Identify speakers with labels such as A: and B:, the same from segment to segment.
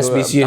A: SBCA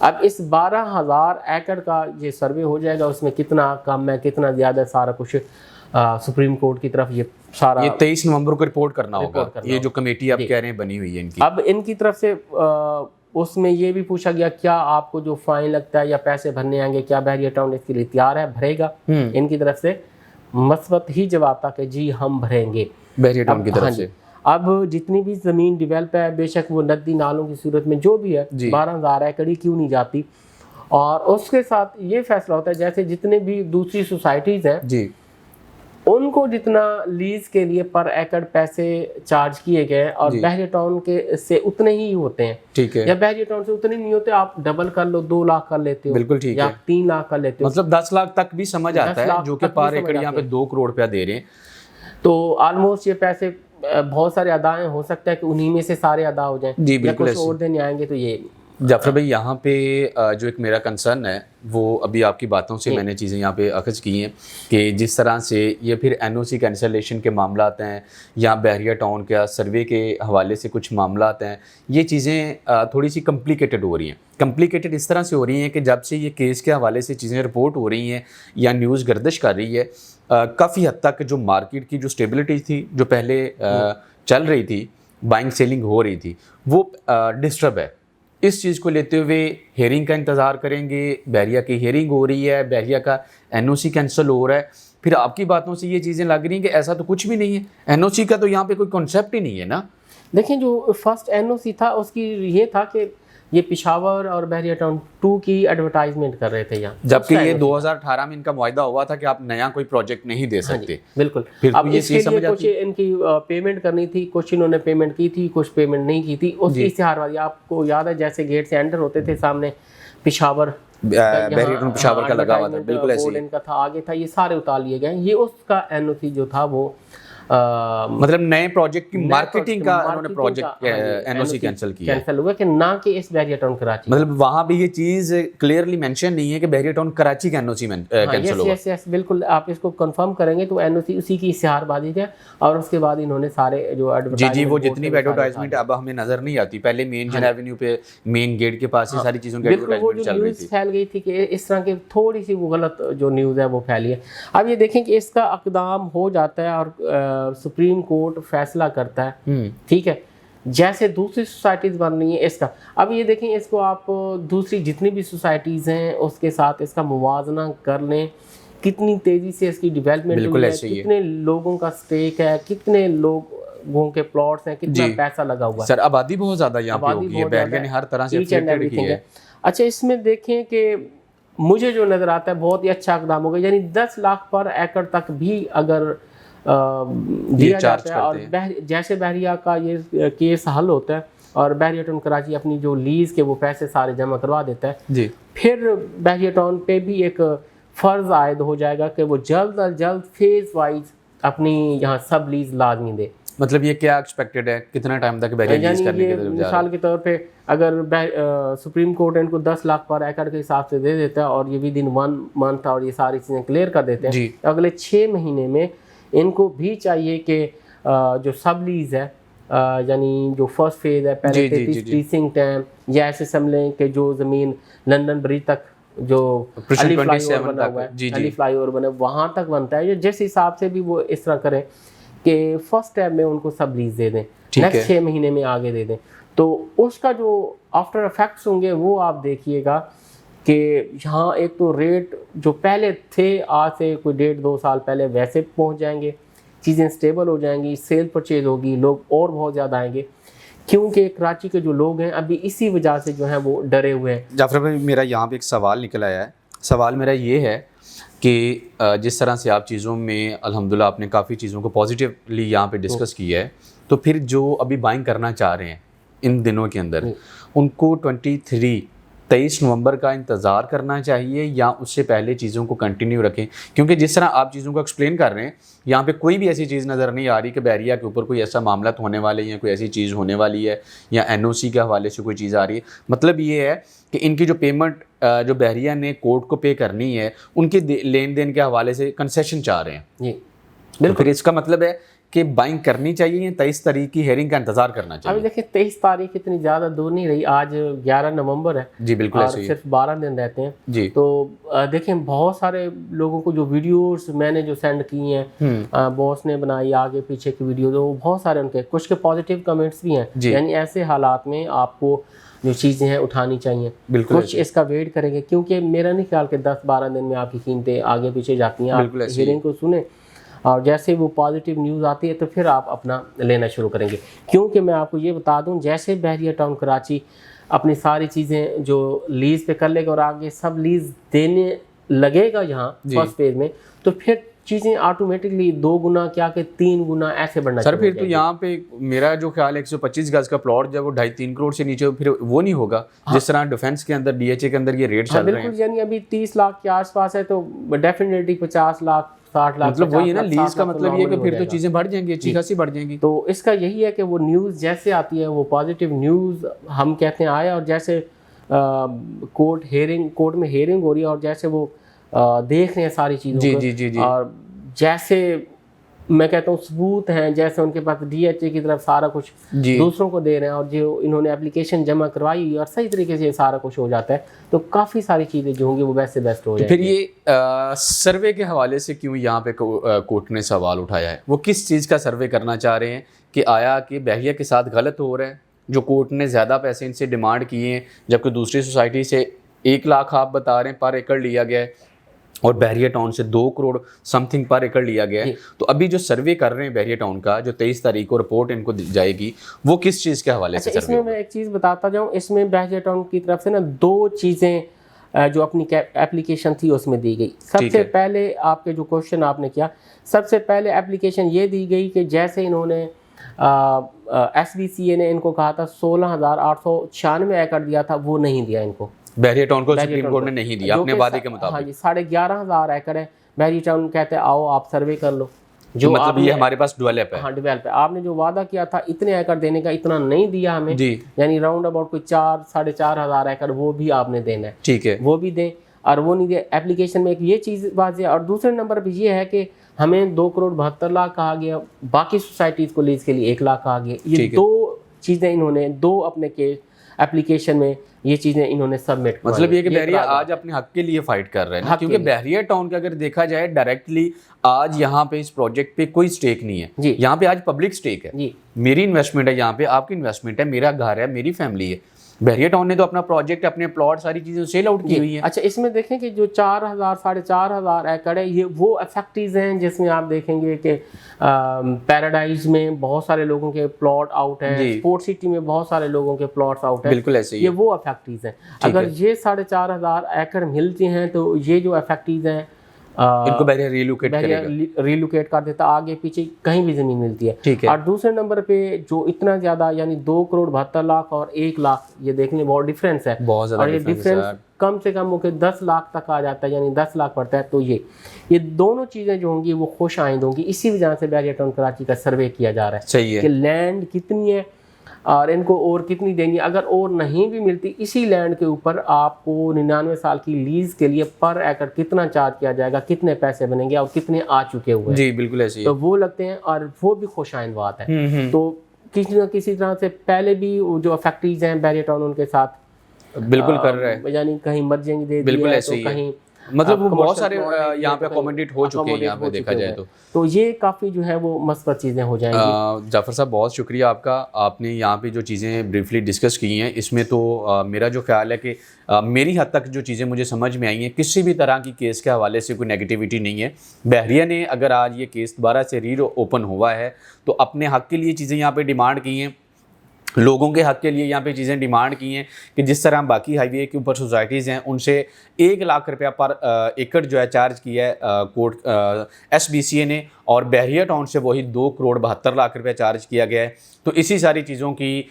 B: اب اس 12,000 ایکڑ کا یہ سروے ہو جائے گا، اس میں کتنا کم ہے کتنا زیادہ، سارا کچھ سپریم کورٹ کی طرف یہ سارا،
A: یہ 23 نومبر کو رپورٹ کرنا ہوگا، یہ جو کمیٹی آپ کہہ رہے ہیں بنی ہوئی ہے ان کی.
B: اب ان کی طرف سے اس میں یہ بھی پوچھا گیا کیا آپ کو جو فائن لگتا ہے یا پیسے بھرنے آئیں گے، کیا بحریہ ٹاؤن اس کے لیے تیار ہے، بھرے گا؟ ان کی طرف سے مثبت ہی جواب تھا کہ جی ہم بھریں گے
A: بحریہ ٹاؤن کی طرف سے.
B: اب جتنی بھی زمین ڈیولپ ہے، بے شک وہ ندی نالوں کی صورت میں جو بھی ہے 12,000 ایکڑ ہی کیوں نہیں جاتی، اور اس کے ساتھ یہ فیصلہ ہوتا ہے جیسے جتنے بھی دوسری سوسائٹیز ہیں
A: جی
B: ان کو جتنا لیز کے لیے پر ایکڑ پیسے چارج کیے گئے اور بحریہ ٹاؤن کے سے اتنے ہی ہوتے ہیں.
A: ٹھیک ہے.
B: یا بحریہ ٹاؤن سے اتنے نہیں ہوتے، آپ ڈبل کر لو 2 لاکھ کر لیتے ہو،
A: بالکل ٹھیک ہے،
B: یا 3 لاکھ کر لیتے ہو،
A: مطلب 10 لاکھ تک بھی سمجھ آتا ہے، جو کہ پر ایکڑ یہاں پہ 2 کروڑ روپیہ دے رہے ہیں.
B: تو آلموسٹ یہ پیسے بہت سارے ادا ہیں، ہو سکتا ہے کہ انہی میں سے سارے ادا ہو جائیں،
A: جی بالکل.
B: کچھ اور دن آئیں گے. تو یہ
A: جعفر بھائی یہاں پہ جو ایک میرا کنسرن ہے وہ ابھی آپ کی باتوں سے میں نے چیزیں یہاں پہ اخذ کی ہیں کہ جس طرح سے یہ پھر این او سی کینسلیشن کے معاملات ہیں یا بحریہ ٹاؤن کا سروے کے حوالے سے کچھ معاملات ہیں، یہ چیزیں تھوڑی سی کمپلیکیٹڈ ہو رہی ہیں. کمپلیکیٹڈ اس طرح سے ہو رہی ہیں کہ جب سے یہ کیس کے حوالے سے چیزیں رپورٹ ہو رہی ہیں یا نیوز گردش کر رہی ہے، کافی حد تک جو مارکیٹ کی جو اسٹیبلٹی تھی جو پہلے چل رہی تھی، بائنگ سیلنگ ہو رہی تھی، وہ ڈسٹرب ہے. اس چیز کو لیتے ہوئے ہیئرنگ کا انتظار کریں گے. بحریہ کی ہیئرنگ ہو رہی ہے، بحریہ کا این او سی کینسل ہو رہا ہے، پھر آپ کی باتوں سے یہ چیزیں لگ رہی ہیں کہ ایسا تو کچھ بھی نہیں ہے، این او سی کا تو یہاں پہ کوئی کنسیپٹ ہی نہیں ہے نا.
B: دیکھیں جو فرسٹ این او سی تھا اس کی یہ تھا کہ یہ پشاور اور بحریہ ٹاؤن 2 کی ایڈورٹائزمنٹ کر رہے تھے یہاں،
A: جبکہ یہ 2018 میں ان کا معاہدہ ہوا تھا کہ آپ نیا کوئی پروجیکٹ نہیں دے سکتے.
B: بالکل. اب اس کے لیے کچھ ان کی پیمنٹ کرنی تھی، کچھ انہوں نے پیمنٹ کی تھی، کچھ پیمنٹ نہیں کی تھی. اس اشتہار والی آپ کو یاد ہے جیسے گیٹ سے انٹر ہوتے تھے سامنے پشاور،
A: بحریہ ٹاؤن پشاور کا لگا ہوا تھا، بالکل ایسے ہی
B: ان کا تھا، آگے تھا، یہ سارے اتار لیے گئے. یہ اس کا این او سی جو تھا وہ
A: مطلب نئے پروجیکٹ کی مارکیٹنگ کا انہوں نے پروجیکٹ این او سی کینسل کیا،
B: کینسل ہوا کہ نہ کہ اس بحریہ ٹاؤن کراچی.
A: مطلب وہاں بھی یہ چیز کلیئرلی مینشن نہیں ہے کہ بحریہ ٹاؤن کراچی کا این او سی کینسل ہوگا.
B: یس یس بالکل. آپ اس کو کنفرم کریں گے تو این او سی اسی کی اشتہار بازی ہے، اور اس کے بعد انہوں نے سارے جو
A: جی وہ جتنی بھی ایڈورٹائزمنٹ اب ہمیں نظر نہیں آتی، پہلے مین جن ایونیو پہ مین گیٹ کے پاس ساری چیزوں کی ایڈورٹائزمنٹ چل رہی تھی،
B: پھیل گئی تھی کہ اس طرح کی تھوڑی سی وہ غلط جو نیوز ہے وہ پھیلی ہے. اب یہ دیکھیں کہ اس کا اقدام ہو جاتا ہے اور سپریم کورٹ فیصلہ کرتا ہے، ٹھیک ہے، جیسے دوسری سوسائٹیز بن رہی ہیں اس کا. اب یہ دیکھیں اس کو آپ دوسری جتنی بھی سوسائٹیز ہیں اس کے ساتھ اس کا موازنہ کر لیں، کتنی تیزی سے اس کی ڈیولپمنٹ ہوئی ہے، کتنے لوگوں کا سٹیک ہے، کتنے لوگوں کے پلاٹس ہیں، کتنا پیسہ لگا ہوا ہے.
A: سر آبادی بہت زیادہ یہاں پہ ہوگی ہے، بحریہ نے ہر طرح سے افیکٹڈ کی ہے.
B: اچھا اس میں دیکھیں کہ مجھے جو نظر آتا ہے بہت ہی اچھا اقدام ہوگا، یعنی 10 لاکھ پر ایکڑ تک بھی اگر دیا جاتا ہے، اور جیسے بحریہ کا یہ کیس حل ہوتا ہے اور بحریہ ٹاؤن کراچی اپنی جو لیز کے وہ پیسے سارے جمع کروا دیتا ہے
A: جی،
B: پھر بحریہ ٹاؤن پہ بھی ایک فرض عائد ہو جائے گا کہ وہ جلد از جلد فیز وائز اپنی یہاں سب لیز لازمی دے.
A: مطلب یہ کیا ایکسپیکٹڈ ہے، کتنا ٹائم تک بحریہ لیز کرنے کے لیے؟
B: مثال کے طور پہ اگر سپریم کورٹ ان کو 10 لاکھ پر ایکڑ کے حساب سے دے دیتا ہے اور یہ ود ان 1 منتھ اور یہ ساری چیزیں کلیئر کر دیتے ہیں، اگلے 6 مہینے میں ان کو بھی چاہیے کہ جو سب لیز ہے یعنی جو فرسٹ فیز ہے، پہلے 33 پریسنکٹ ہیں، یا ایسے سمجھ کہ جو زمین لندن برج تک جو علی فلائی اوور بنا ہوا ہے، علی فلائی اوور بنا وہاں تک بنتا ہے، جس حساب سے بھی وہ اس طرح کریں کہ فرسٹ ٹائم میں ان کو سب لیز دے دیں، نیکسٹ 6 مہینے میں آگے دے دیں. تو اس کا جو آفٹر افیکٹس ہوں گے وہ آپ دیکھیے گا کہ یہاں ایک تو ریٹ جو پہلے تھے آج سے کوئی 1.5-2 سال پہلے ویسے پہنچ جائیں گے، چیزیں سٹیبل ہو جائیں گی، سیل پرچیز ہوگی، لوگ اور بہت زیادہ آئیں گے، کیونکہ کراچی کے جو لوگ ہیں ابھی اسی وجہ سے جو ہیں وہ ڈرے ہوئے ہیں.
A: جعفر بھائی میرا یہاں پہ ایک سوال نکل آیا ہے. سوال میرا یہ ہے کہ جس طرح سے آپ چیزوں میں الحمدللہ آپ نے کافی چیزوں کو پازیٹیولی یہاں پہ ڈسکس کیا ہے، تو پھر جو ابھی بائنگ کرنا چاہ رہے ہیں ان دنوں کے اندر ان کو 23 نومبر کا انتظار کرنا چاہیے یا اس سے پہلے چیزوں کو کنٹینیو رکھیں؟ کیونکہ جس طرح آپ چیزوں کو ایکسپلین کر رہے ہیں یہاں پہ کوئی بھی ایسی چیز نظر نہیں آ رہی کہ بحریہ کے اوپر کوئی ایسا معاملات ہونے والے ہیں، کوئی ایسی چیز ہونے والی ہے یا این او سی کے حوالے سے کوئی چیز آ رہی ہے. مطلب یہ ہے کہ ان کی جو پیمنٹ جو بحریہ نے کورٹ کو پے کرنی ہے ان کے لین دین کے حوالے سے کنسیشن چاہ رہے ہیں.
B: جی
A: بالکل. پھر اس کا مطلب ہے کہ بائنگ کرنی چاہیے یا 23 تاریخ کی ہیئرنگ کا انتظار کرنا
B: ابھی
A: چاہیے؟
B: دیکھیں 23 تاریخ اتنی زیادہ دور نہیں رہی، آج 11 نومبر ہے
A: جی بالکل
B: اور
A: ایسے ہی ہے.
B: صرف 12 دن رہتے ہیں.
A: جی
B: تو دیکھیں بہت سارے لوگوں کو جو ویڈیوز میں نے جو سینڈ کی ہیں، باس نے بنائی آگے پیچھے کی ویڈیو، تو بہت سارے ان کے کچھ کے پازیٹیو کمنٹس بھی ہیں. یعنی ایسے حالات میں آپ کو جو چیزیں ہیں اٹھانی چاہیے.
A: بالکل
B: کچھ اس کا ویٹ کریں گے، کیونکہ میرا نہیں خیال کہ 10-12 دن میں آپ کی قیمتیں آگے پیچھے جاتی ہیں. آپ ہیئرنگ کو سنیں اور جیسے وہ پازیٹیو نیوز آتی ہے تو پھر آپ اپنا لینا شروع کریں گے. کیونکہ میں آپ کو یہ بتا دوں، جیسے بحریہ ٹاؤن کراچی اپنی ساری چیزیں جو لیز پہ کر لے گا اور آگے سب لیز دینے لگے گا یہاں فرسٹ فیز میں، تو پھر چیزیں آٹومیٹکلی 2 گنا کیا کہ 3 گنا ایسے بڑھنا
A: سر. پھر تو یہاں پہ میرا جو خیال ہے 125 گز کا پلاٹ جب وہ 2.5-3 کروڑ سے نیچے پھر وہ نہیں ہوگا جس طرح ڈیفینس کے اندر DHA کے اندر یہ ریٹ چل رہے ہیں.
B: بالکل. یعنی ابھی 30 لاکھ کے آس پاس ہے تو ڈیفینیٹلی 50 لاکھ 60 لاکھ
A: مطلب وہی ہے نا، لیز کا مطلب یہ کہ پھر تو چیزیں بڑھ جائیں گی، اچھی خاصی بڑھ جائیں گی.
B: تو اس کا یہی ہے کہ وہ نیوز جیسے آتی ہے، وہ پازیٹیو نیوز ہم کہتے ہیں آئے، اور جیسے کورٹ میں ہیئرنگ ہو رہی ہے اور جیسے وہ دیکھ رہے ہیں ساری چیزوں کو، اور جیسے میں کہتا ہوں ثبوت ہیں، جیسے ان کے پاس DHA کی طرف سارا کچھ دوسروں کو دے رہے ہیں، اور جو انہوں نے اپلیکیشن جمع کروائی ہوئی اور صحیح طریقے سے سارا کچھ ہو جاتا ہے، تو کافی ساری چیزیں جو ہوں گی وہ بیسٹ سے بیسٹ ہو جائیں گی.
A: پھر یہ سروے کے حوالے سے کیوں یہاں پہ کورٹ نے سوال اٹھایا ہے؟ وہ کس چیز کا سروے کرنا چاہ رہے ہیں کہ آیا کہ بحریہ کے ساتھ غلط ہو رہا ہے؟ جو کورٹ نے زیادہ پیسے ان سے ڈیمانڈ کیے ہیں، جبکہ دوسری سوسائٹی سے 1 لاکھ آپ بتا رہے ہیں پر ایکڑ لیا گیا ہے اور بحریہ ٹاؤن سے 2 کروڑ سم تھنگ پر ایکڑ لیا گیا ہے. تو ابھی جو سروے کر رہے ہیں بحریہ ٹاؤن کا، جو 23 تاریخ کو رپورٹ ان کو جائے گی، وہ کس چیز کے حوالے سے
B: اس میں ایک چیز بتاتا جاؤں، اس میں بحریہ ٹاؤن کی طرف سے نا 2 چیزیں جو اپنی اپلیکیشن تھی اس میں دی گئی. سب سے پہلے آپ کے جو کوشچن آپ نے کیا، سب سے پہلے اپلیکیشن یہ دی گئی کہ جیسے انہوں نے SBCA نے ان کو کہا تھا 16,896 ایکڑ دیا تھا، وہ نہیں دیا ان کو.
A: بحریہ ٹاؤن کو سپریم کورٹ نے نہیں دیا اپنے وعدے کے مطابق.
B: ہاں جی، 11,500 ایکڑ ہے. بحریہ ٹاؤن کہتے ہیں آؤ آپ سروے کر لو، جو
A: مطلب یہ ہمارے پاس ڈیولپ ہے.
B: ہاں ڈیولپ ہے. آپ نے جو وعدہ کیا تھا اتنے ایکڑ دینے کا، اتنا نہیں دیا ہمیں. یعنی راؤنڈ اباؤٹ کوئی 4-4.5 ایکڑ وہ بھی آپ نے دینا ہے.
A: ٹھیک ہے،
B: وہ بھی دیں، اور وہ نہیں دیا. اپلیکیشن میں ایک یہ چیز واضح ہے. اور دوسرے نمبر پہ یہ ہے کہ ہمیں 2 کروڑ 72 لاکھ کہا گیا، باقی سوسائٹیز کو لیز کے لیے 1 لاکھ کہا گیا. یہ 2 چیزیں انہوں نے 2 اپنے کیس اپلیکیشن میں یہ چیزیں انہوں نے سبمٹ کی.
A: مطلب یہ کہ بحریہ آج اپنے حق کے لیے فائٹ کر رہے ہیں، کیونکہ بحریہ ٹاؤن کا اگر دیکھا جائے ڈائریکٹلی آج یہاں پہ اس پروجیکٹ پہ کوئی سٹیک نہیں ہے. یہاں پہ آج پبلک سٹیک ہے. میری انویسٹمنٹ ہے یہاں پہ، آپ کی انویسٹمنٹ ہے، میرا گھر ہے، میری فیملی ہے. بحریہ ٹاؤن نے تو اپنا پروجیکٹ، اپنے پلاٹ، ساری چیزیں سیل آؤٹ کی ہوئی ہیں.
B: اچھا، اس میں دیکھیں کہ جو 4,000-4,500 ایکڑ ہے، یہ وہ افیکٹیز ہیں جس میں آپ دیکھیں گے کہ پیراڈائز میں بہت سارے لوگوں کے پلاٹ آؤٹ ہیں، اسپورٹ سٹی میں بہت سارے لوگوں کے پلاٹس آؤٹ ہیں.
A: بالکل ایسے ہی،
B: یہ وہ افیکٹیز ہیں. اگر یہ 4,500 ایکڑ ملتے ہیں تو یہ جو افیکٹیز ہیں
A: ان کو بحریہ
B: ریلوکیٹ کر دیتا، آگے پیچھے کہیں بھی زمین ملتی ہے. اور دوسرے نمبر پہ جو اتنا زیادہ یعنی 2 کروڑ 72 لاکھ اور 1 لاکھ، یہ دیکھنے بہت ڈفرینس ہے. اور یہ ڈفرینس کم سے کم ہو کے 10 لاکھ تک آ جاتا ہے، یعنی 10 لاکھ پڑتا ہے. تو یہ دونوں چیزیں جو ہوں گی وہ خوش آئند ہوں گی. اسی وجہ سے بحریہ ٹاؤن کراچی کا سروے کیا جا رہا ہے.
A: صحیح ہے
B: کہ لینڈ کتنی ہے اور ان کو اور کتنی دینی. اگر اور نہیں بھی ملتی، اسی لینڈ کے اوپر آپ کو 99 سال کی لیز کے لیے پر ایکڑ کتنا چارج کیا جائے گا، کتنے پیسے بنیں گے اور کتنے آ چکے ہوئے ہیں.
A: جی بالکل ایسے،
B: تو وہ لگتے ہیں اور وہ بھی خوش آئند بات ہے. تو کسی نہ کسی طرح سے پہلے بھی جو افیکٹیز ہیں بحریہ ٹاؤن ان کے ساتھ
A: بالکل کر رہے ہیں،
B: یعنی کہیں مرجنگ دے دیا ہے تو کہیں
A: مطلب وہ بہت سارے یہاں پہ اکوموڈیٹ ہو چکے ہیں یہاں پہ دیکھا جائے
B: تو یہ کافی جو ہے وہ مثبت چیزیں ہو جائیں گی.
A: جعفر صاحب بہت شکریہ آپ کا، آپ نے یہاں پہ جو چیزیں بریفلی ڈسکس کی ہیں، اس میں تو میرا جو خیال ہے کہ میری حد تک جو چیزیں مجھے سمجھ میں آئی ہیں، کسی بھی طرح کی کیس کے حوالے سے کوئی نیگیٹیوٹی نہیں ہے. بحریہ نے اگر آج یہ کیس دوبارہ سے ری اوپن ہوا ہے تو اپنے حق کے لیے چیزیں یہاں پہ ڈیمانڈ کی ہیں، لوگوں کے حق کے لیے یہاں پہ چیزیں ڈیمانڈ کی ہیں کہ جس طرح باقی ہائی وے کے اوپر سوسائٹیز ہیں ان سے 1 لاکھ روپیہ پر ایکڑ جو ہے چارج کیا ہے کورٹ SBCA نے، اور بحریہ ٹاؤن سے وہی 2 کروڑ 72 لاکھ روپیہ چارج کیا گیا ہے. تو اسی ساری چیزوں کی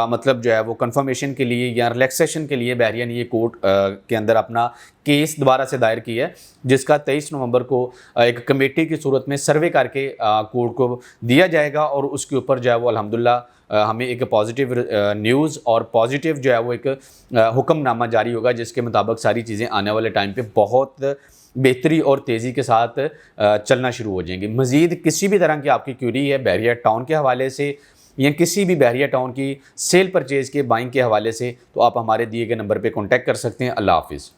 A: مطلب جو ہے وہ کنفرمیشن کے لیے یا ریلیکسیشن کے لیے بحریہ نے یہ کورٹ کے اندر اپنا کیس دوبارہ سے دائر کیا ہے، جس کا 23 نومبر کو ایک کمیٹی کی صورت میں سروے کر کے کورٹ کو دیا جائے گا. اور اس کے اوپر جو ہے وہ الحمدللہ ہمیں ایک پازیٹیو نیوز اور پازیٹیو جو ہے وہ ایک حکم نامہ جاری ہوگا، جس کے مطابق ساری چیزیں آنے والے ٹائم پہ بہت بہتری اور تیزی کے ساتھ چلنا شروع ہو جائیں گے. مزید کسی بھی طرح کی آپ کی کیوری ہے بحریہ ٹاؤن کے حوالے سے یا کسی بھی بحریہ ٹاؤن کی سیل پرچیز کے بائنگ کے حوالے سے، تو آپ ہمارے دیے گئے نمبر پہ کانٹیکٹ کر سکتے ہیں. اللہ حافظ.